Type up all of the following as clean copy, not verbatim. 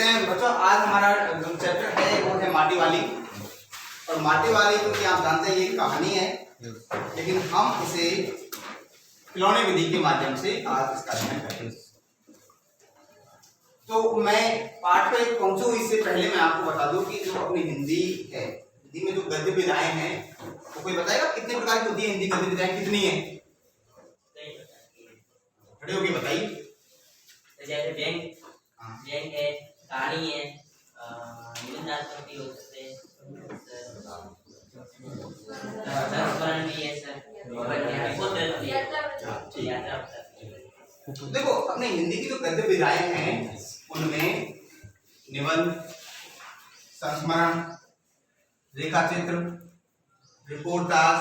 हैं बच्चों, आज हमारा जो चैप्टर है वो है माटी वाली। और माटी वाली क्योंकि आप जानते हैं ये कहानी है, लेकिन हम इसे खिलौने विधि के माध्यम से आज इसका अध्ययन करेंगे। तो मैं पाठ पे पहुंचूं इससे पहले मैं आपको बता दूं कि जो अपनी हिंदी है, हिंदी में जो गद्य विधाएं हैं, तो कोई बताएगा कितने प्रकार की होती है हिंदी गद्य विधाएं, कितनी है? खड़े होके बताइए। जैसे व्यंग है, कहानी है, निबंधात्मक भी हो सकते हैं, संस्मरण भी है सर, देखो अपने हिंदी की जो गद्य विधाएं हैं उनमें निबंध, संस्मरण, रेखाचित्र, रिपोर्टाज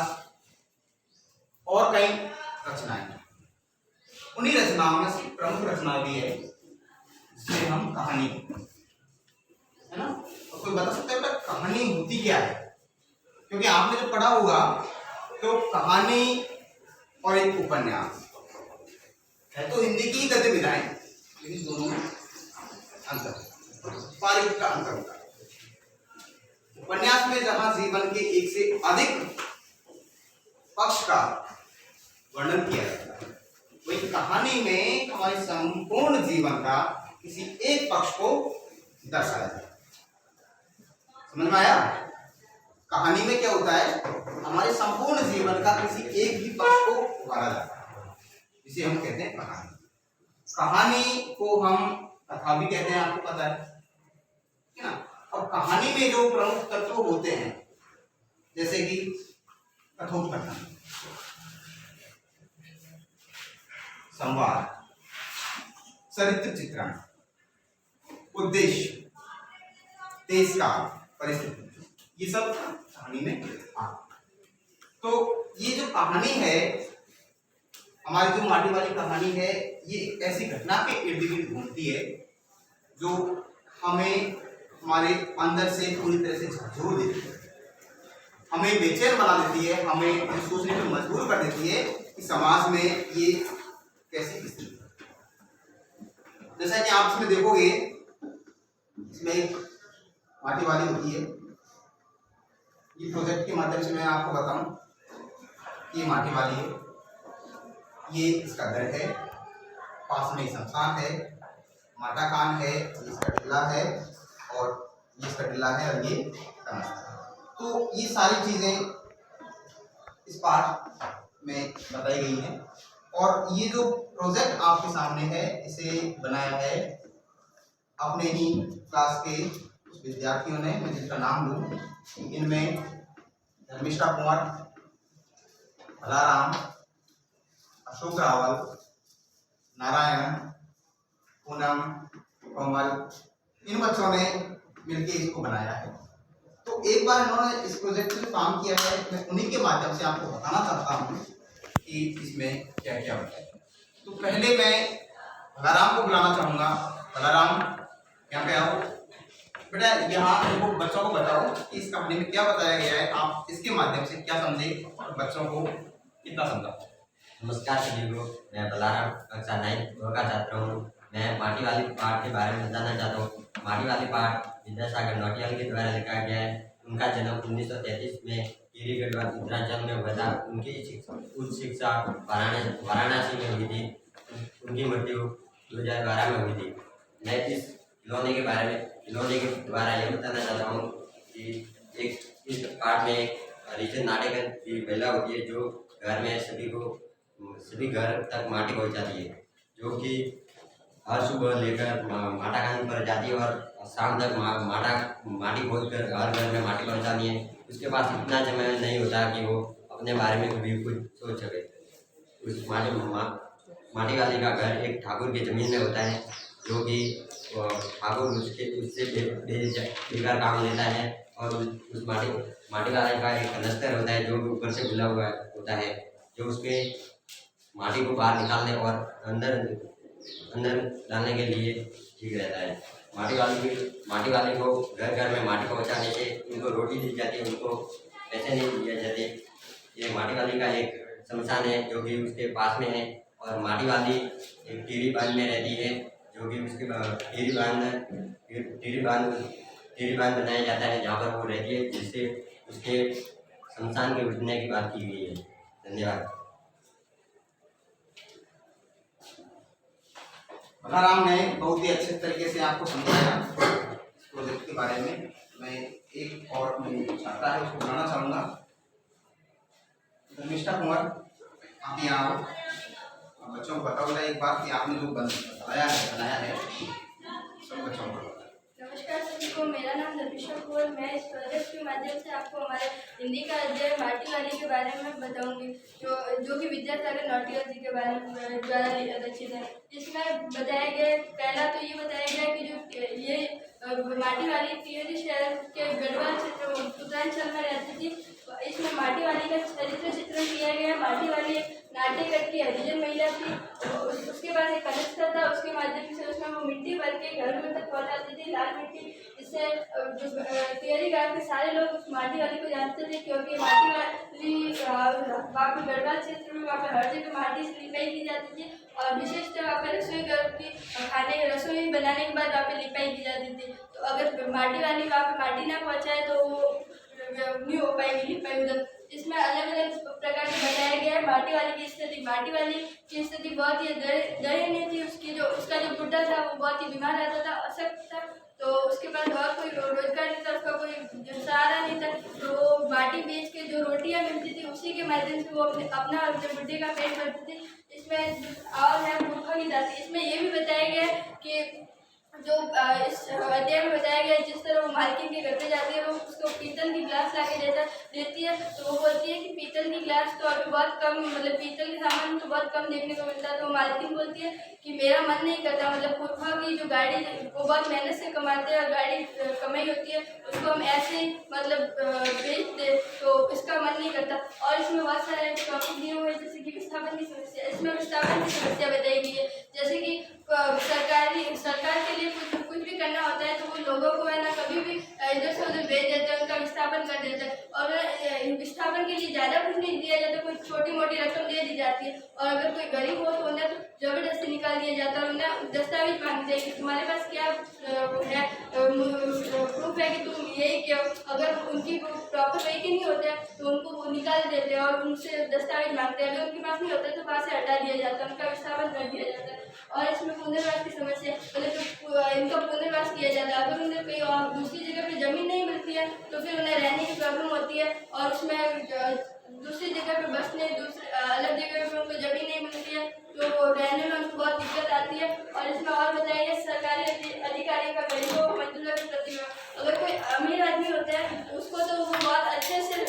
और कई रचनाएं। उन्हीं रचनाओं में से प्रमुख रचना भी है जिसे हम कहानी है ना। तो कोई बता सकता है बेटा कहानी होती क्या है? क्योंकि आपने जो पढ़ा होगा तो कहानी और एक उपन्यास है तो हिंदी की गद्य विधाएं, लेकिन दोनों में अंतर, पारिक का अंतर होता है। उपन्यास में जहां जीवन के एक से अधिक पक्ष का वर्णन किया जाता है, वही कहानी में हमारे संपूर्ण जीवन का किसी एक पक्ष को दर्शाया जाता है। समझ में आया? कहानी में क्या होता है, हमारे संपूर्ण जीवन का किसी एक ही पक्ष को उभारा जाता है, जिसे हम कहते हैं कहानी। कहानी को हम कथा भी कहते हैं, आपको पता है ना। और कहानी में जो प्रमुख तत्व होते हैं जैसे कि कथोपकथन, संवाद, चरित्र चित्रण, उद्देश्य, देशकाल, परिस्थिति, ये सब कहानी में आता है। तो ये जो कहानी है, हमारी जो माटी वाली कहानी है, ये ऐसी घटना के इर्द गिर्द घूमती है जो हमें हमारे अंदर से पूरी तरह से झकझोर देती है, हमें बेचैन बना देती है, हमें सोचने पर मजबूर कर देती है कि समाज में ये कैसी स्थिति है। जैसा कि आप इसमें देखोगे, इसमें एक माटी वाली होती है। ये प्रोजेक्ट के माध्यम से मैं आपको बताऊं, ये माटी वाली है, ये इसका घर है, पास में शमशान है, माटा कान है, ये इसका टिल्ला है, और ये इसका टिल्ला है, और ये कनस्थ है। तो ये सारी चीजें इस पाठ में बताई गई हैं। और ये जो प्रोजेक्ट आपके सामने है, इसे बनाया है अपने ही क्लास के कुछ विद्यार्थियों ने, मैं जिनका नाम लूँ, इनमें धर्मिष्ठा कुमार, भलाराम, अशोक रावल, नारायण, पूनम, कोमल, इन बच्चों ने मिलकर इसको बनाया है। तो एक बार इन्होंने इस प्रोजेक्ट में काम किया है, मैं उन्हीं के माध्यम से आपको बताना चाहता हूँ कि इसमें क्या क्या होता है। तो पहले मैं भलाराम को बुलाना चाहूँगा। भलाराम, यहाँ पे आओ बेटा। यहाँ देखो, बच्चों को बताओ कि इस कहानी में क्या बताया गया है, आप इसके माध्यम से क्या समझे और बच्चों को कितना समझा। नमस्कार सभी को, मैं बलाराम कक्षा 9 का छात्र हूँ। मैं माटी वाली पाठ के बारे में बताना चाहता हूँ। माटी वाली पाठ विद्यासागर नौटियाल के द्वारा लिखा गया है। उनका जन्म 1933 में गिरी गढ़वाल उत्तरांचल में हुआ था। उनकी उच्च शिक्षा वाराणसी में हुई थी। उनकी मृत्यु 2012 में हुई थी। मैं इस खिलौने के द्वारा यह बताना चाहता हूँ कि इस पाठ में एक हरिचंद नाटेकर की महिला होती है जो घर में सभी घर तक माटी पहुँचाती है, जो कि हर सुबह लेकर माटा खान पर जाती है और शाम तक माटी खोद कर हर घर में माटी पहुँचानी है। उसके पास इतना समय नहीं होता कि वो अपने बारे में कभी कुछ सोच सके। उस माटी वाली का घर एक ठाकुर की ज़मीन में होता है, जो कि ठाकुर उससे बेकार काम लेता है। और उस माटी वाले का एक कनस्तर होता है जो ऊपर से खुला हुआ होता है, जो उसके माटी को बाहर निकालने और अंदर डालने के लिए ठीक रहता है। माटी वाले को घर घर में माटी पहुँचाने से उनको रोटी दी जाती है, उनको पैसे नहीं दिए जाते। ये माटी वाली का एक शमशान है जो कि उसके पास में है। और माटी वाली एक टीरी बांध में रहती है, जो जो कि उसके टीरी बांध बनाया जाता है जहाँ पर वो रहती है, जिससे उसके शमशान के उठने की बात की गई है। धन्यवाद। राम ने बहुत ही अच्छे तरीके से आपको समझाया इस प्रोजेक्ट के बारे में। मैं एक और छात्रा है उसको बुलाना चाहूँगा। धर्मिष्ठा कुमार, आप यहाँ आओ। बच्चों को बताओ एक बात कि आपने जो बनाया है सब बच्चों को। नमस्कार सभी को, मेरा नाम धर्मिष्ठा कुमार। मैं इस प्रोजेक्ट के माध्यम से आपको हमारे हिंदी का अध्याय माटी वाली के बारे में बताऊंगी, जो कि विद्यासागर नौटियाल जी के बारे में द्वारा रचित है। इसमें बताया गया, पहला तो ये बताया गया कि जो ये माटी वाली तियोरी शहर के गढ़वाल क्षेत्र उत्तरांचल में रहती थी। इसमें माटी वाली का चरित्र चित्रण किया गया। माटी वाली नाट्य करती हरिजन महिला थी। उसके बाद एक कनिष्ठा था, उसके माध्यम से उसमें वो मिट्टी भर के घर में तक पहुँचाती थी, लाल मिट्टी। इससे तियोरी गाँव के सारे लोग उस माटी वाली को जानते थे, क्योंकि माटी वाली वहाँ पर गढ़वाल क्षेत्र में वहाँ पर हर जगह माटी से लिपाई की जाती थी। और विशेषतः वहाँ पर रसोई घर की रसोई बनाने के बाद वहाँ पर लिपाई की जाती थी। तो अगर माटी वाली वहाँ पर माटी ना पहुँचाए तो वो नहीं हो पाएगी लिपाई उधर। इसमें अलग अलग प्रकार से बताया गया है माटी वाली की स्थिति। माटी वाली की स्थिति बहुत ही दयनीय थी। उसका जो बुढ़ा था वो बहुत ही बीमार रहता था, अशक्त था। तो उसके पास और कोई रोजगार नहीं था, उसका कोई सहारा नहीं था। तो वो माटी बेच के जो रोटियां मिलती थी उसी के माध्यम से वो अपना बुढ़े का पेट भरती थी। इसमें और है मूर्खों की जाति। इसमें ये भी बताया गया है कि जो इस अध्याय में बताया गया है, जिस तरह वो मालकिन के घर पे जाती है, वो उसको पीतल की गिलास ला के देती है। तो वो बोलती है कि पीतल की गिलास तो अभी बहुत कम, मतलब पीतल के सामान तो बहुत कम देखने को मिलता है। तो मालकिन बोलती है कि मेरा मन नहीं करता, मतलब पुरखा की जो गाड़ी वो बहुत मेहनत से कमाते हैं और गाड़ी कमाई होती है, उसको हम ऐसे ही मतलब बेच दे तो इसका मन नहीं करता। और इसमें बहुत सारे टॉपिक दिए हुए हैं, जैसे कि विस्थापन की समस्या। इसमें विस्थापन की समस्या बताई गई है, जैसे कि सरकार के लिए कुछ भी करना होता है तो वो लोगों को है ना कभी भी इधर से उधर भेज देते हैं, उनका विस्थापन कर देते हैं। और विस्थापन के लिए ज़्यादा कुछ नहीं दिया जाता, कोई छोटी मोटी रकम दे दी जाती है। और अगर कोई गरीब हो तो उन्हें तो जबरदस्ती निकाल दिया जाता है। उन्हें दस्तावेज मांगते हैं कि तुम्हारे पास क्या है, प्रूफ है कि तुम यही क्यों। अगर उनकी प्रॉपर वे के नहीं होते हैं तो उनको वो निकाल देते हैं और उनसे दस्तावेज मांगते हैं। अगर उनके पास नहीं होते तो वहाँ से हटा दिया जाता है, उनका विस्थापन कर दिया जाता है। और इसमें पुनर्वास की समस्या, मतलब इनका पुनर्वास किया जाता है। अगर उन्हें कहीं और दूसरी जगह पे ज़मीन नहीं मिलती है तो फिर उन्हें रहने की प्रॉब्लम होती है। और उसमें दूसरी जगह पे बसने, अलग जगह पे उनको ज़मीन नहीं मिलती है तो रहने में उनको बहुत दिक्कत आती है। और इसमें और बताया गया सरकारी अधिकारी का गरीबों और मजदूरों के प्रति। अगर कोई अमीर आदमी होता है तो उसको तो वो बहुत अच्छे से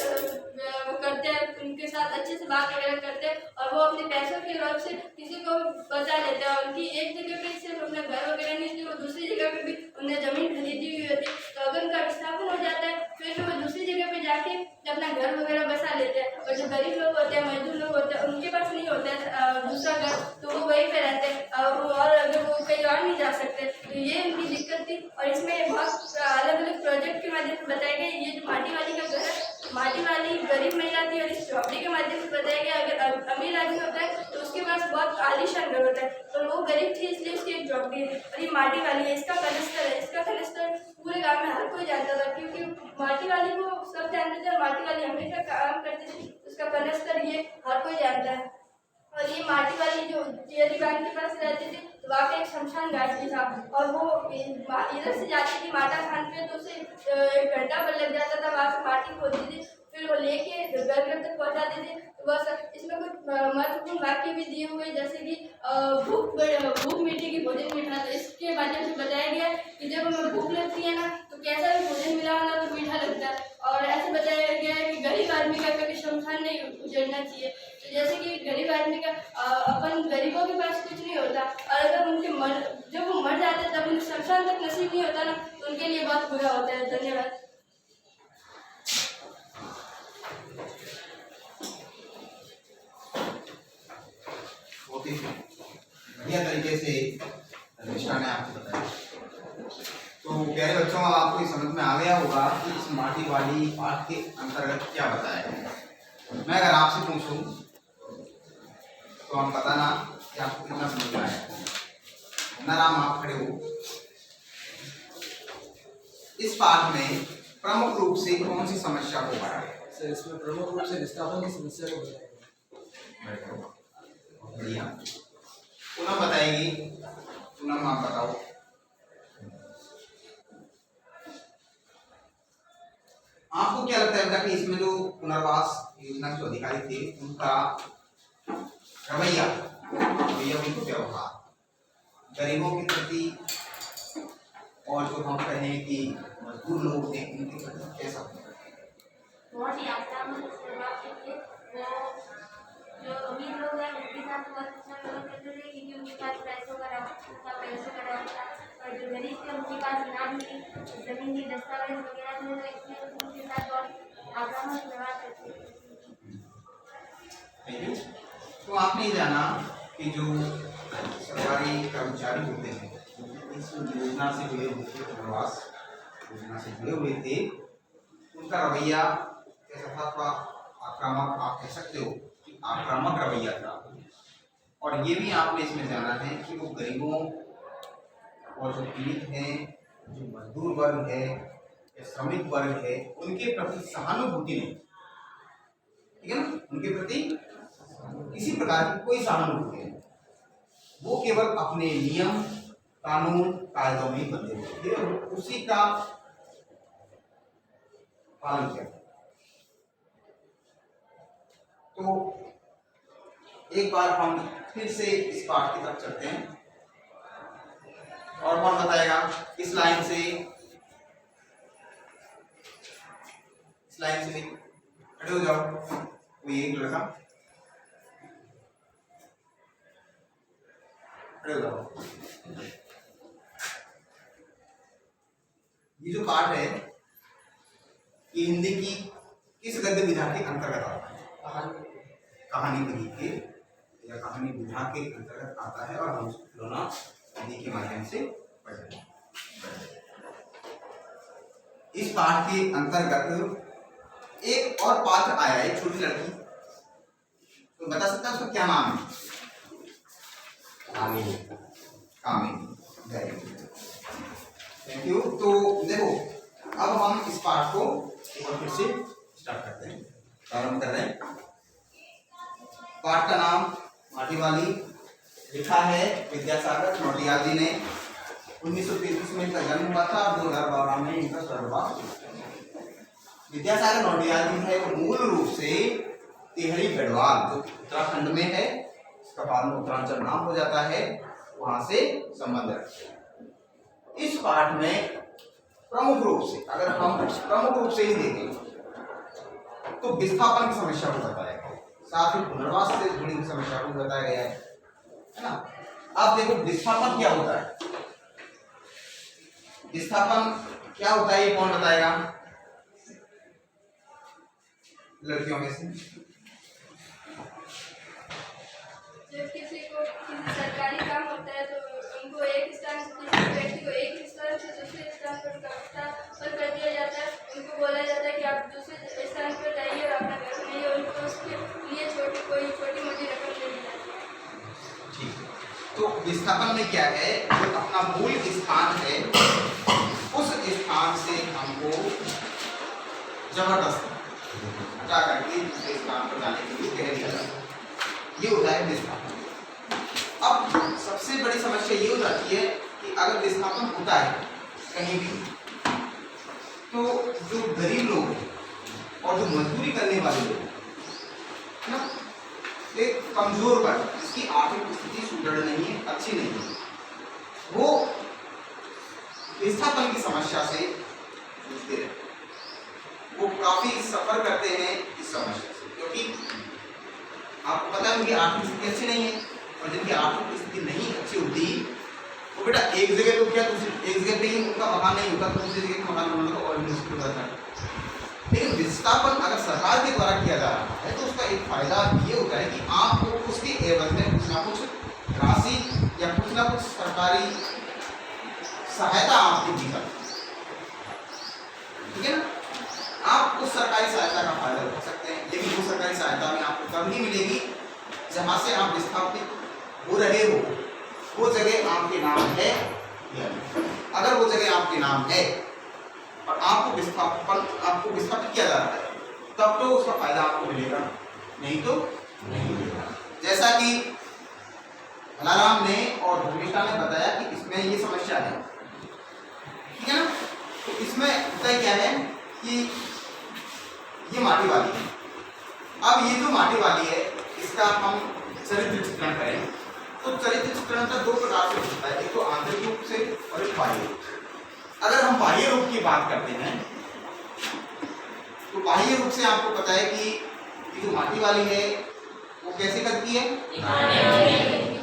करते हैं, उनके साथ अच्छे से बात वगैरह करते हैं और वो अपने पैसों के लोभ से किसी को बचा लेते हैं। उनकी एक जगह पे सिर्फ अपना घर वगैरह नहीं थी, वो दूसरी जगह पे भी उन्हें ज़मीन खरीदी हुई होती। तो अगर उनका विस्थापन हो जाता है फिर वो दूसरी जगह पे जाके अपना घर वगैरह बसा लेते हैं। और जो गरीब लोग होते हैं, मजदूर लोग होते हैं, उनके पास नहीं होता है दूसरा घर, तो वो वहीं पे रहते हैं। और अगर वो कहीं और नहीं जा सकते तो ये उनकी दिक्कत थी। और इसमें बहुत अलग अलग प्रोजेक्ट के माध्यम से बताया गया। ये जो माटी वाली का घर है, माटी वाली गरीब महिला थी और इस झोपड़ी के माध्यम से बताया गया अगर अमीर आदमी होता है तो उसके पास बहुत आलीशान घर होता है, तो वो गरीब थी इसलिए उसकी एक झोपड़ी है। और ये माटी वाली है, इसका कनस्तर है। इसका कनस्तर पूरे गाँव में हर कोई जानता था, क्योंकि माटी वाली को सब जानते थे। माटी वाली हमेशा काम करती थी, उसका कनस्तर ये हर कोई जानता है। और ये माटी वाली जो जियरी बाग के पास रहती थी तो वहाँ पे एक शमशान घाट भी था और वो इधर से जाती थी माता खान पे तो उसे 1 घंटा भर लग जाता था। वहाँ से माटी खोदती थी, फिर वो लेके घर तक पहुँचाती थी। तो बस इसमें कुछ महत्वपूर्ण वाक्य भी दिए हुए, जैसे कि भूख मिट्टी की भोजन मीठा। तो इसके माध्यम से बताया गया कि जब हमें भूख लगती है ना तो कैसा भी भोजन मिला हो ना तो मीठा लगता है। और ऐसे बताया गया है कि गरीब आदमी का कभी शमशान नहीं उजड़ना चाहिए। तो जैसे कि गरीब आदमी का अपन गरीबों के पास कुछ नहीं होता और अगर जब वो मर जाते हैं तब उन्हें शमशान तक नसीब नहीं होता ना तो उनके लिए बहुत बुरा होता है। धन्यवाद। बहुत ही बढ़िया तरीके से धर्मिष्ठा ने आपको बताया। तो प्यारे बच्चों, आपको ये समझ में आ गया होगा कि इस माटी वाली पाठ के अंतर्गत क्या बताया है। मैं अगर आपसे पूछूं तो आप बताना कि आपको कितना समझ में आया। नाराम आप खड़े हो। इस पाठ में प्रमुख रूप से कौन सी समस्या को बढ़ा है? सर इसमें प्रमुख रूप से विस्थापन की समस्या को बताएगा। बढ़िया। पूनम बताएगी। पूनम आप बताओ। आपको क्या लगता है बेटा कि इसमें जो पुनर्वास योजना के जो अधिकारी थे उनका रवैया उनका व्यवहार गरीबों के प्रति और जो हम कहें कि मजदूर लोग हैं उनके प्रति कैसा था? बहुत ही आक्रामक स्वभाव के थे। वो जो अमीर लोग हैं उनके साथ बहुत अच्छा व्यवहार करते थे क्योंकि उनके पास पैसों का राज था। और जो गरीब थे उनके पास इनाम की जमीन की दस्तावेज वगैरह थे, तो इसलिए उनके साथ बहुत आक्रामक व्यवहार करते थे। तो आपने जाना कि जो सरकारी कर्मचारी होते हैं इस योजना से जुड़े हुए थे, प्रवास योजना से जुड़े हुए थे, उनका रवैया कैसा था? थोड़ा आक्रामक आप कह सकते हो कि आक्रामक रवैया था। और ये भी आपने इसमें जाना है कि वो गरीबों और जो पीड़ित हैं, जो मजदूर वर्ग है या श्रमिक वर्ग है, उनके प्रति सहानुभूति नहीं, ठीक है ना, उनके प्रति किसी प्रकार की कोई सहानुभूति नहीं। वो केवल अपने नियम कानून कायदों में बंधे हुए थे, उसी का पालन किया। तो एक बार हम फिर से इस पाठ की तरफ चलते हैं और कौन बताएगा? इस लाइन से खड़े हो जाओ। कोई एक लड़का खड़े हो जाओ। ये जो पाठ है ये हिंदी की किस गद्य विधा के अंतर्गत आता है? कहानी विधि के या कहानी विधा के अंतर्गत आता है और हम उसको खिलौना विधि के माध्यम से पढ़ेंगे। इस पाठ के अंतर्गत एक और पात्र आया, एक छोटी लड़की। तो बता सकता है उसका क्या नाम है? Kamini. Kamini. Very good, thank you. तो देखो अब हम इस पाठ को एक बार फिर से स्टार्ट करते हैं, प्रारंभ कर रहे हैं। पाठ का नाम माटी वाली, लिखा है विद्यासागर नौटियाल जी ने। 1933 में इनका जन्म हुआ था और 2012 में इनका स्वर्गवास हुआ। विद्यासागर नौटियाल जी है वो मूल रूप से टिहरी गढ़वाल जो उत्तराखंड में है, इसका बाद में उत्तरांचल नाम हो जाता है, वहां से संबंध रखते हैं। इस पाठ में प्रमुख रूप से अगर हम प्रमुख रूप से ही देखें तो विस्थापन की समस्या को बताया गया है, साथ ही पुनर्वास से जुड़ी हुई समस्या को बताया गया है ना। अब देखो विस्थापन क्या होता है? विस्थापन क्या होता है ये कौन बताएगा लड़कियों में से? जब किसी सरकारी काम होता है तो उनको एक स्थान से दूसरे व्यक्ति को एक स्थान से दूसरे स्थान पर कर दिया जाता है। उनको बोला जाता है कि आप दूसरे स्थान पर जाइए और अपना घर बनाइए, उनको उसके लिए कोई छोटी मोटी रकम दे दी जाती है। ठीक है, तो विस्थापन में क्या है? जो अपना मूल स्थान है उस स्थान से हमको जबरदस्ती हटा करके दूसरे स्थान पर जाने के लिए कह दिया जाता है, ये होता है विस्थापन। अब सबसे बड़ी समस्या ये हो जाती है कि अगर विस्थापन होता है कहीं भी तो जो गरीब लोग हैं और जो मजदूरी करने वाले लोग हैं ना, एक कमजोर वर्ग जिसकी आर्थिक स्थिति सुदृढ़ नहीं है, अच्छी नहीं है, वो विस्थापन की समस्या से जूझते रहते हैं। वो काफी सफर करते हैं इस समस्या से, क्योंकि आपको पता है उनकी आर्थिक स्थिति अच्छी नहीं है, और जिनकी आर्थिक स्थिति नहीं अच्छी होती वो बेटा एक जगह तो क्या दूसरी एक जगह पे ही उनका मकान नहीं होता तो दूसरी जगह का मकान बनाना तो और भी मुश्किल हो जाता है। लेकिन विस्थापन अगर सरकार के द्वारा किया जा रहा है तो उसका एक फायदा ये होता है कि आपको उसके एवज में कुछ ना कुछ राशि या कुछ ना कुछ सरकारी सहायता आपको दी जाती है, ठीक है ना। आप उस सरकारी सहायता का फायदा उठा सकते हैं, लेकिन वो सरकारी सहायता में आपको तब ही मिलेगी जहां से आप विस्थापित हो रहे हो वो जगह आपके नाम है या नहीं। अगर वो जगह आपके नाम है और आपको विस्थापित किया जा रहा है तब तो उसका फायदा आपको मिलेगा, नहीं तो नहीं मिलेगा। जैसा कि भलाराम ने और धर्मिष्ठा ने बताया कि इसमें ये समस्या है, ठीक है ना। तो इसमें होता क्या है कि ये माटी वाली है। अब ये जो माटी वाली है इसका हम चरित्र चित्रण करें तो चरित्र चित्रण का दो प्रकार से होता है, एक तो आंतरिक रूप से और एक बाह्य रूप से। अगर हम बाह्य रूप की बात करते हैं तो बाह्य रूप से आपको पता है कि ये जो माटी वाली है वो कैसे करती है,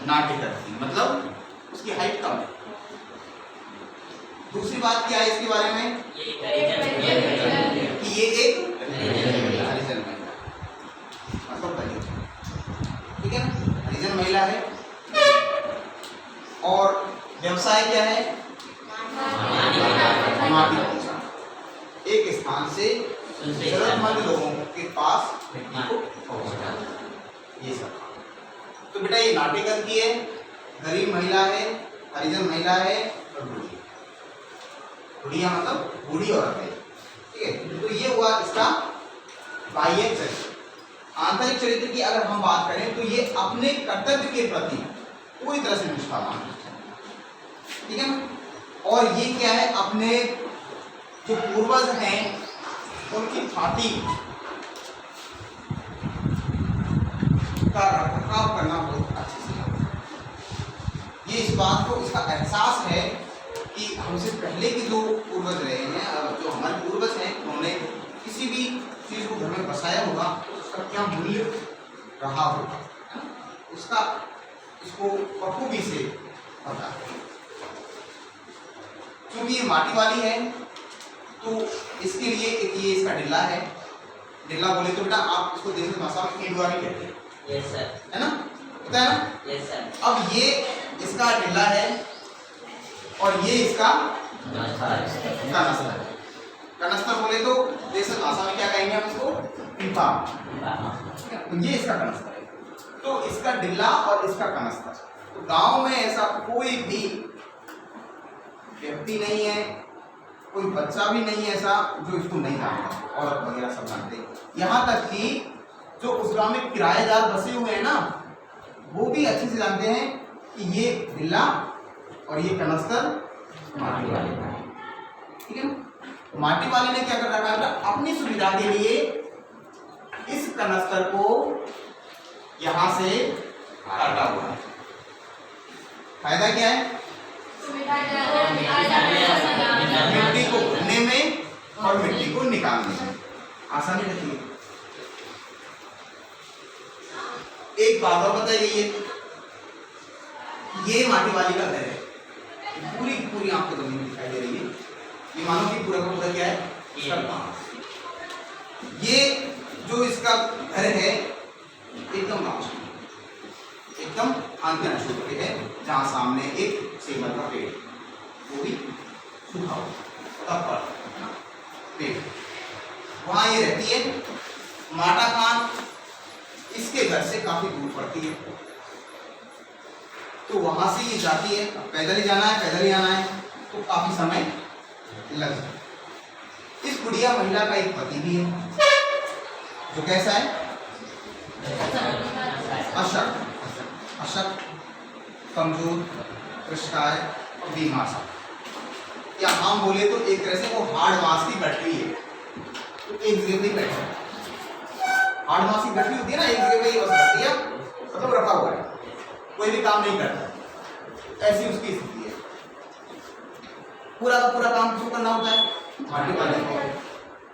नाट्य करती है, मतलब उसकी हाइट कम है। दूसरी बात क्या है इसके बारे में कि ये एक हरिजन महिला, मतलब दलित, ठीक है ना, हरिजन महिला है। और व्यवसाय क्या है, माटी पहुंचाना, एक स्थान से जरूरतमंद लोगों के पास मिट्टी को पहुंचाना, ये सब। तो बेटा ये नाट्य करती है, गरीब महिला है, हरिजन महिला है और बूढ़ी, बुढ़िया मतलब बूढ़ी औरत है, ठीक है। तो ये हुआ इसका बाह्य चरित्र। आंतरिक चरित्र की अगर हम बात करें तो ये अपने कर्तव्य के प्रति पूरी तरह से निष्ठावान है, ठीक है ना। और ये क्या है, अपने जो पूर्वज हैं उनकी छाती का रखरखाव करना बहुत अच्छे से आता है। ये इस बात को, इसका एहसास है कि हमसे पहले के जो पूर्वज रहे हैं, जो हमारे पूर्वज हैं, उन्होंने किसी भी चीज को घर में बसाया होगा तो उसका क्या मूल्य रहा होगा, उसका इसको बखूबी से पता है। क्योंकि ये माटी वाली है तो इसके लिए एक ये इसका डिल्ला है। डिल्ला बोले तो बेटा आप इसको देसी भाषा में इंडवारी कहते हैं, यस सर, है ना, पता है ना। Yes sir. अब ये इसका डिल्ला है और ये इसका कनस्तर है। कनस्तर बोले तो देसी भाषा में क्या कहेंगे हम इसको, पीपा, तो ये इसका कनस्तर है। तो इसका डिल्ला और इसका कनस्तर। तो गांव में ऐसा कोई भी व्यक्ति नहीं है, कोई बच्चा भी नहीं है ऐसा जो इसको नहीं जानता, औरत वगैरह सब जानते हैं। यहाँ तक कि जो उस गांव में किराएदार बसे हुए हैं ना, वो भी अच्छे से जानते हैं कि ये डिल्ला और ये कनस्तर माटी वाले का है, ठीक है ना। माटी वाले ने क्या कर रखा है, अपनी सुविधा के लिए इस कनस्तर को यहां से काटा हुआ है। फायदा क्या है, मिट्टी को भरने में और मिट्टी को निकालने में आसानी रहती है। एक बात और बताई गई है, ये माटी वाली का घर है, पूरी पूरी आपको जमीन दिखाई दे रही है। ये मानो कि पूरा का पूरा क्या है, इसका गांव। ये जो इसका घर है एकदम गांव, एकदम अंतर छूट के है, जहाँ सामने एक सेमर का पेड़, वो भी सूखा हुआ पेड़, वहाँ ये रहती है। माटा खान इसके घर से काफी दूर पड़ती है, तो वहां से ये जाती है। पैदल ही जाना है, पैदल ही आना है, तो काफी समय लग जाता है। इस बुढ़िया महिला का एक पति भी है जो कैसा है, अशक्त, कमजोर, कृष्णाय और बीमार सा, या हम बोले तो एक तरह से वो हार्ड मास की बैटरी है, तो एक जगह नहीं बैठा। हार्ड मास की बैटरी होती है ना, एक जगह पे ही बस रहती है, मतलब रखा हुआ है, कोई भी काम नहीं करता, ऐसी उसकी स्थिति है। पूरा का पूरा काम किसको करना होता है, माटी वाले को,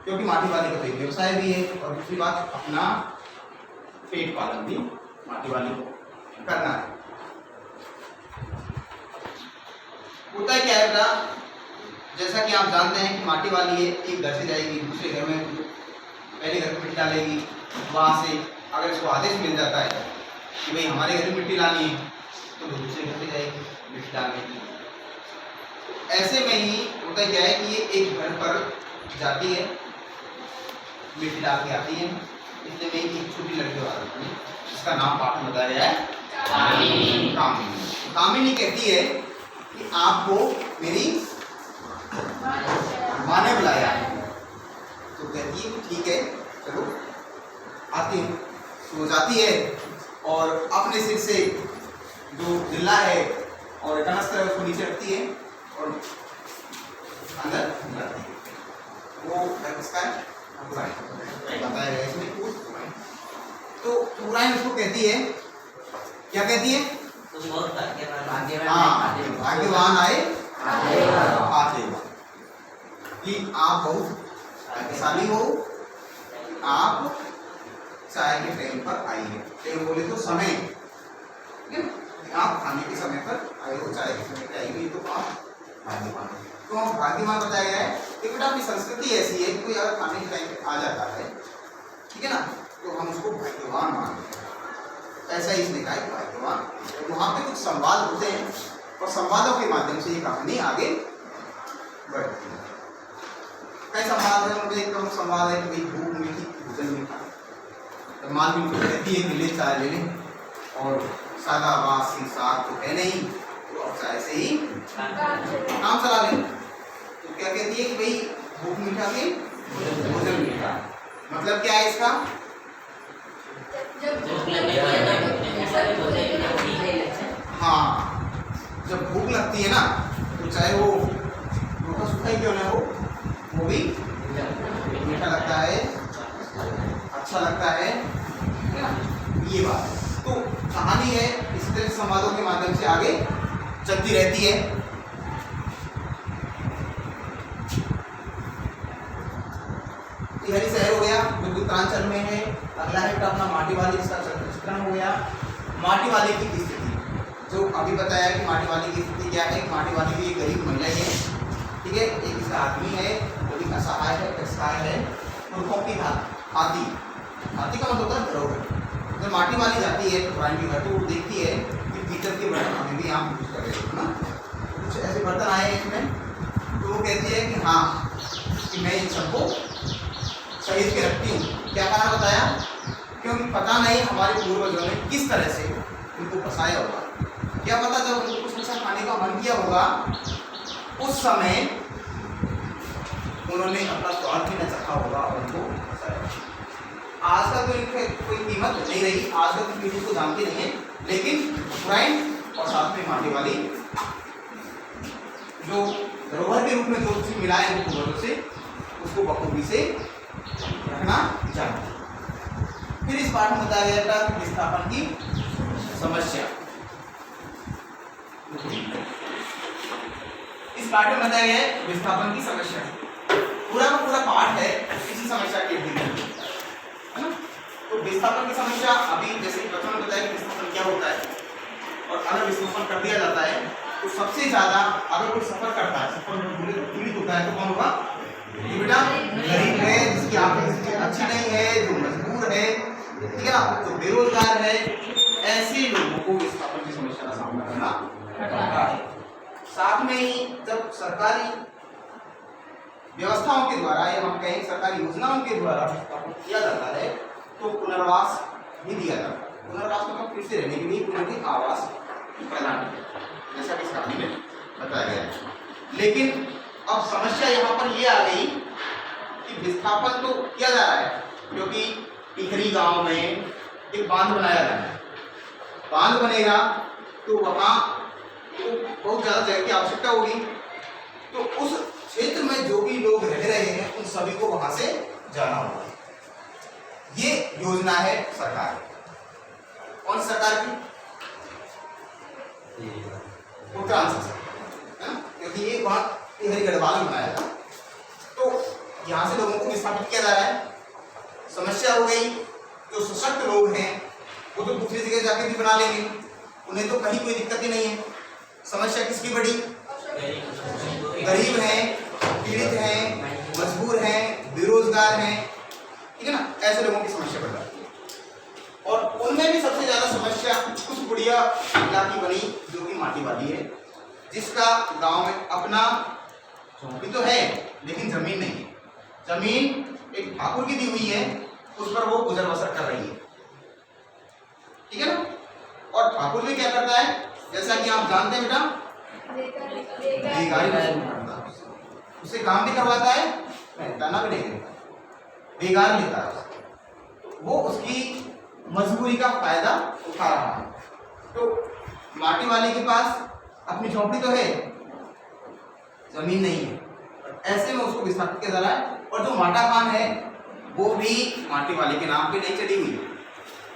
क्योंकि माटी वाले का तो एक व्यवसाय भी है, और दूसरी बात अपना पेट पालन भी माटी वाले को करना है। होता है क्या है बेटा, जैसा कि आप जानते हैं कि माटी वाली है, एक घर से जाएगी दूसरे घर में, पहले घर में मिट्टी डालेगी, वहाँ से अगर इसको आदेश मिल जाता है कि भाई हमारे घर में मिट्टी लानी है, तो वो दूसरे घर से जाएगी मिट्टी डालने की। ऐसे में ही होता क्या है कि ये एक घर पर जाती है, मिट्टी डाल के आती है। इसलिए में एक छोटी लड़की वाला, इसका नाम पाठ में बताया गया है कामिनी। कामिनी कहती है कि आपको मेरी माँ ने बुलाया। तो कहती है कि ठीक है चलो आती हूँ। सो जाती है और अपने सिर से जो जिल्ला है और कनस्तर है उसको नीचे रखती है और अंदर जाती है। वो किसका है? बताया गया इसमें पुराण। तो पुराण उसको कहती है, क्या कहती है? तुम बहुत भाग्यवान हाँ, भाग्यवान आए आते कि आप बहुत भाग्यशाली हो, आप चाय के टाइम पर आइए। टाइम बोले तो समय, ठीक है ना? आप खाने के समय पर आए हो, चाय के समय पर आइए, तो आप भाग्यवान हो। तो हम भाग्यवान बताया गया है कि बेटा अपनी संस्कृति ऐसी है कि कोई अगर खाने के टाइम पे आ जाता है, ठीक है ना, तो हम उसको भाग्यवान मानते हैं। ऐसा ही इसने कहा कि भाग्यवान। तो वहाँ पे कुछ संवाद होते हैं और संवादों के माध्यम से ये कहानी आगे बढ़ती है। कई संवाद है, उनमें एक प्रमुख संवाद है कि भाई भूख मीठी भोजन मीठा। तो माल बिल्कुल कहती है कि ले चाय ले लें और सादा बासी साग तो है नहीं, तो अब चाय से ही काम चला लें। तो क्या कहती है कि भाई भूख मीठा के भोजन मीठा। मतलब क्या है इसका? हाँ, जब भूख लगती है ना तो चाहे वो रोटा सूखा ही क्यों ना हो, वो भी मीठा लगता है, अच्छा लगता है ना? ये बात है। तो कहानी है इस तरह संवादों के माध्यम से आगे चलती रहती है। हरी शहर हो गया जो उत्तरांचल में है। अगला है अपना माटी वाली, इसका चित्रण हो गया। माटी वाली की स्थिति जो अभी बताया कि माटी वाली की स्थिति क्या है। माटी वाली भी एक गरीब महिला ही है, ठीक है। एक इसका आदमी है वो भी असहाय है, असहाय है। मूर्खों की हाथी, हाथी का मतलब होता है धरोहर। जब माटी वाली जाती है पुरानी की घर तो वो देखती है कि पीतल के बर्तन हमें भी यहाँ यूज कर रहे हैं ना, कुछ ऐसे बर्तन आए हैं इसमें। तो वो कहती है कि हाँ कि मैं इन सबको सहेज के रखती हूँ। क्या कारण बताया? क्योंकि पता नहीं हमारे पूर्वजों ने किस तरह से उनको फंसाया होगा। क्या पता जब उनको कुछ ऐसा खाने का मन किया होगा उस समय उन्होंने अपना स्वाद भी न चखा होगा और उनको फंसाया। आज का तो इनकी कोई कीमत नहीं रही, आज का तो पीढ़ी को जानती नहीं है। लेकिन पुरानी और साथ में माटी वाली जो धरोहर के रूप में जो चीज मिला है उनको पूर्वजों से, उसको बखूबी से रखना चाहिए। फिर इस पाठ में बताया गया था विस्थापन की समस्या। इस पाठ में बताया गया है विस्थापन की समस्या। पूरा का पूरा पाठ है इसी समस्या के लिए, है ना। तो विस्थापन की समस्या अभी जैसे प्रथम में बताया कि विस्थापन क्या होता है और अगर विस्थापन कर दिया जाता है तो सबसे ज्यादा अगर कोई सफर करता है, सफर में पीड़ित होता है तो कौन होगा? बेटा गरीब है, जिसकी आर्थिक स्थिति अच्छी नहीं है, जो मजबूर है, ठीक है ना, जो बेरोजगार है, ऐसे लोगों को विस्थापन की समस्या का सामना करना पड़ता है। साथ में ही जब सरकारी व्यवस्थाओं के द्वारा या हम कहें सरकारी योजनाओं के द्वारा विस्थापन किया जाता है तो पुनर्वास भी दिया जाता है। पुनर्वास मतलब फिर से रहने के लिए पुनः आवास प्रदान किया, जैसा कि इस कहानी में बताया गया है। लेकिन अब समस्या यहाँ पर ये आ गई कि विस्थापन तो किया जा रहा है क्योंकि टिहरी गांव में एक बांध बनाया जा रहा है। बांध बनेगा तो वहाँ तो बहुत ज़्यादा जगह की आवश्यकता होगी। तो उस क्षेत्र में जो भी लोग रह रहे हैं उन सभी को वहाँ से जाना होगा। ये योजना है सरकार, कौन सरकार की? उत्तरांचल सरकार, क्योंकि ये वहाँ टिहरी गढ़वाल में बनाया था। तो यहाँ से लोगों को विस्थापित किया जा रहा है। समस्या हो गई, जो सशक्त लोग हैं वो तो दूसरी जगह जाके भी बना लेंगे, उन्हें तो कहीं कोई दिक्कत ही नहीं है। समस्या किसकी बड़ी? गरीब हैं, पीड़ित हैं, मजबूर हैं, बेरोजगार हैं, ठीक है ना, ऐसे लोगों की समस्या बढ़ जाती है। और उनमें भी सबसे ज्यादा समस्या उस बुढ़िया महिला की बनी जो कि माटी वाली है, जिसका गांव में अपना झोंपड़ी तो है लेकिन जमीन नहीं है। जमीन एक ठाकुर की दी हुई है, उस पर वो गुजर बसर कर रही है, ठीक है ना। और ठाकुर भी क्या करता है? जैसा कि आप जानते हैं बेटा, बेगारी मजदूर करता है, उससे काम भी करवाता है, पैना भी नहीं देता, बेगार लेता है, वो उसकी मजबूरी का फायदा उठा रहा है। तो माटी वाले के पास अपनी झोपड़ी तो है, जमीन नहीं है, ऐसे में उसको विस्थापित किया जा रहा है। और जो माटा पान है वो भी माटी वाले के नाम पे नहीं चढ़ी हुई है,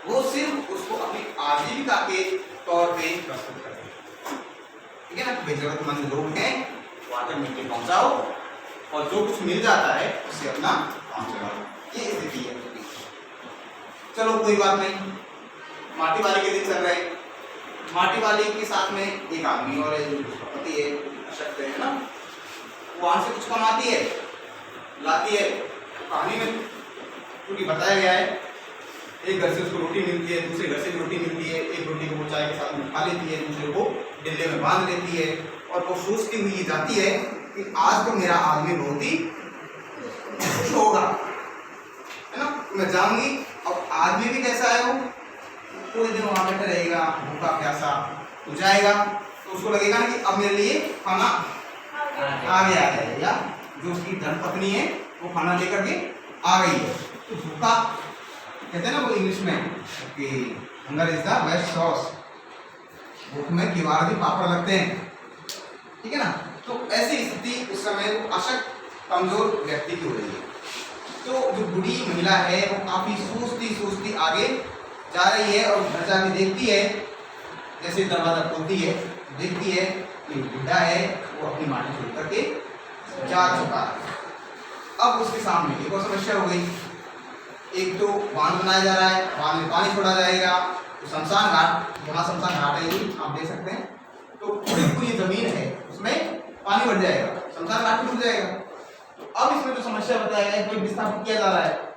वो सिर्फ उसको अपनी आजीविका के तौर पे प्रस्तुत करते हैं। ठीक है ना, भाई जरूरतमंद लोग हैं वहां तक मिट्टी पहुंचाओ और जो कुछ मिल जाता है उससे अपना काम चलाओ, ये स्थिति है। चलो कोई बात नहीं, माटी वाले के दिन चल रहे, माटी वाले के साथ में एक आदमी और है जो पति है, अशक्त है ना, वहां से कुछ कमाती है, लाती है। कहानी में क्योंकि बताया गया है, एक घर से उसको रोटी मिलती है, दूसरे घर से भी रोटी मिलती है, एक रोटी को वो चाय के साथ में खा लेती है, दूसरे को डिल्ले में बांध लेती है और वो सोचती हुई जाती है कि आज तो मेरा आदमी बहुत ही खुश होगा, है ना, मैं जाऊंगी। और आदमी भी कैसा है, वो पूरे दिन वहां बैठा रहेगा, भूखा प्यासा हो जाएगा, तो उसको लगेगा ना कि अब मेरे लिए खाना आ गया है, या जो उसकी धर्मपत्नी है वो खाना लेकर के आ गई है। तो भूखा कहते हैं ना वो इंग्लिश में कि hunger is the best sauce, भूख में किवाड़ भी पापड़ लगते हैं, ठीक है ना। तो ऐसी स्थिति उस समय वो अशक्त कमजोर व्यक्ति की हो रही है। तो जो बूढ़ी महिला है वो काफी सोचती आगे जा रही है और घर जाके देखती है, जैसे दरवाजा खोलती है देखती है कि बुढ़ा है वो अपनी माटी छोड़ करके जा चुका है। अब उसके सामने एक और समस्या हो गई, एक तो बांध बनाया जा रहा है, बांध में पानी छोड़ा जाएगा, तो शमशान घाट, जहाँ शमशान घाट है आप देख सकते हैं, तो पूरी जमीन है उसमें पानी बढ़ जाएगा, शमशान घाट डूब जाएगा। तो अब इसमें जो समस्या बताया गया है कोई विस्थापित किया जा रहा है।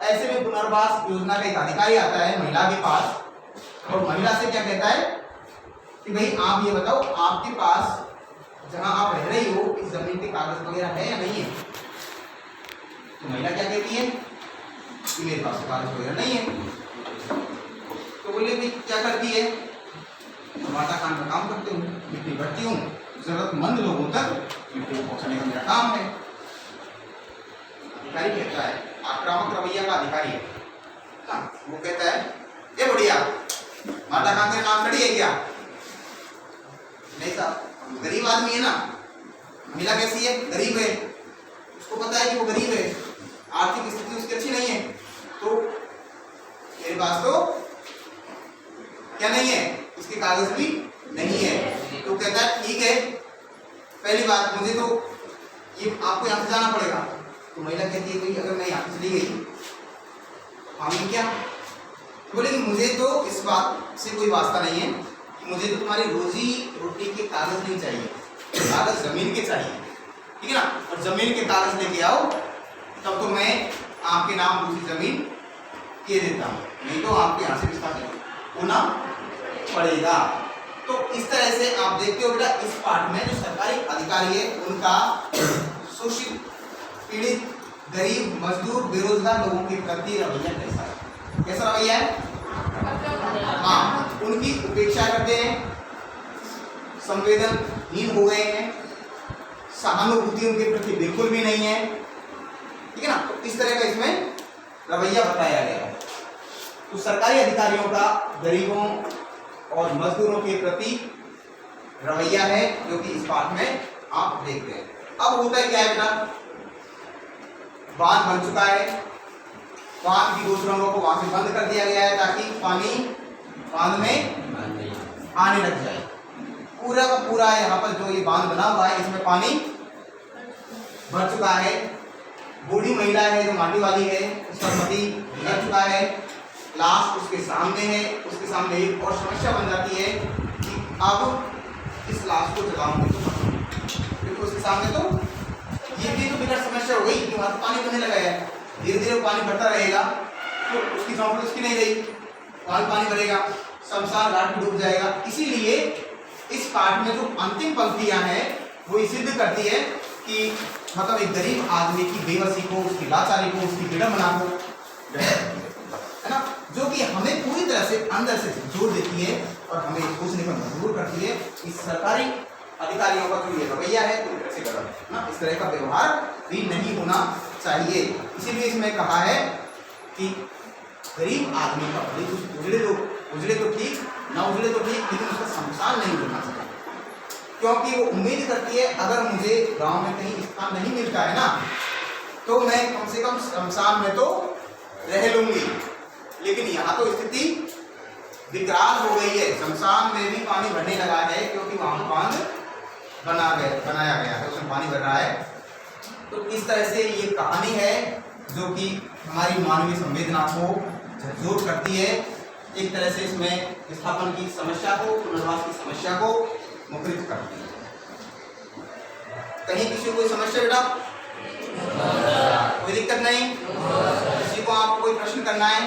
ऐसे में पुनर्वास योजना का एक अधिकारी आता है महिला के पास और महिला से क्या कहता है कि भाई आप ये बताओ, आपके पास जहां आप रह रही हो इस जमीन के कागज वगैरह है या नहीं है। तो महिला क्या कहती है कि मेरे पास कागज वगैरह नहीं है। तो बोले भाई क्या करती है, माता खान का काम करती हूँ, मिट्टी भरती हूँ, जरूरतमंद लोगों तक मिट्टी पहुंचाने का मेरा काम है। अधिकारी कहता है, आक्रामक रवैया का अधिकारी है ना, वो कहता है ये बढ़िया माता खान के नाम खड़ी है क्या, नहीं साहब गरीब आदमी है ना, महिला कैसी है, गरीब है, उसको पता है कि वो गरीब है, आर्थिक स्थिति उसकी अच्छी नहीं है, तो मेरे पास तो क्या नहीं है, उसके कागज भी नहीं है। तो कहता है ठीक है, पहली बात मुझे तो ये आपको यहाँ से जाना पड़ेगा। तो महिला कहती है भाई अगर मैं यहाँ से चली गई हम क्या, बोले कि मुझे तो इस बात से कोई वास्ता नहीं है, मुझे तो तुम्हारी रोजी रोटी के कागज नहीं चाहिए, कागज जमीन के चाहिए, ठीक है ना, और जमीन के कागज लेके आओ तब तो मैं आपके नाम दूसरी जमीन ये देता हूँ, नहीं तो आपके यहाँ से विस्थापित होना पड़ेगा। तो इस तरह से आप देखते हो बेटा इस पाठ में जो सरकारी अधिकारी है उनका शोषित पीड़ित गरीब मजदूर बेरोजगार लोगों के प्रति रवैया कैसा है, कैसा रवैया है, हाँ उनकी उपेक्षा करते हैं, संवेदनहीन हो गए हैं, सहानुभूति उनके प्रति बिल्कुल भी नहीं है, ठीक है ना। तो इस तरह का इसमें रवैया बताया गया है। तो सरकारी अधिकारियों का गरीबों और मजदूरों के प्रति रवैया है जो कि इस पाठ में आप देखते हैं। अब होता है क्या है बेटा, बांध बन चुका है, बांध की दो सुरंगों को वहां से बंद कर दिया गया है ताकि पानी बांध में आने लग जाए। पूरा का पूरा यहाँ पर जो ये बांध बना हुआ है इसमें पानी भर चुका है। बूढ़ी महिला है जो माटी वाली है उसका पति मर चुका है, लाश उसके सामने है, उसके सामने एक और समस्या बन जाती है कि अब इस लाश को जलाऊंगे तो क्योंकि उसके सामने तो ये भी तो बिगड़ समस्या हो गई कि वहां पानी बनने लगा है, धीरे धीरे पानी बढ़ता रहेगा तो उसकी झोंपड़ी उसकी नहीं रही, वहां पानी भरेगा, शमशान घाट डूब जाएगा। इसीलिए इस पाठ में जो अंतिम पंक्तियां हैं वो ये सिद्ध करती है कि मतलब एक गरीब आदमी की बेबसी को, उसकी लाचारी को, उसकी विडंबना को, है ना, जो कि हमें पूरी तरह से अंदर से जोड़ देती है और हमें सोचने पर मजबूर करती है कि सरकारी अधिकारियों का जो ये रवैया है पूरी तरह से गलत है ना, इस तरह का व्यवहार भी नहीं होना चाहिए। इसीलिए इसमें कहा है कि गरीब आदमी का भले कुछ उजड़े तो ठीक, ना उजड़े तो ठीक, लेकिन उसका शमशान नहीं होना चाहिए, क्योंकि वो उम्मीद करती है अगर मुझे गांव में कहीं स्थान नहीं मिलता है ना तो मैं कम से कम शमशान में तो रह लूंगी। लेकिन यहाँ तो स्थिति विकराल हो गई है, शमशान में भी पानी भरने लगा है, क्योंकि वहां बांध बनाया गया है, उसमें पानी भर रहा है। तो इस तरह से ये कहानी है जो कि हमारी मानवीय संवेदना को झकझोर करती है। एक तरह से इसमें विस्थापन की समस्या को, पुनर्वास की समस्या को मुखरित करती है। कहीं किसी को कोई समस्या बेटा? कोई दिक्कत नहीं? किसी को आपको कोई प्रश्न करना है?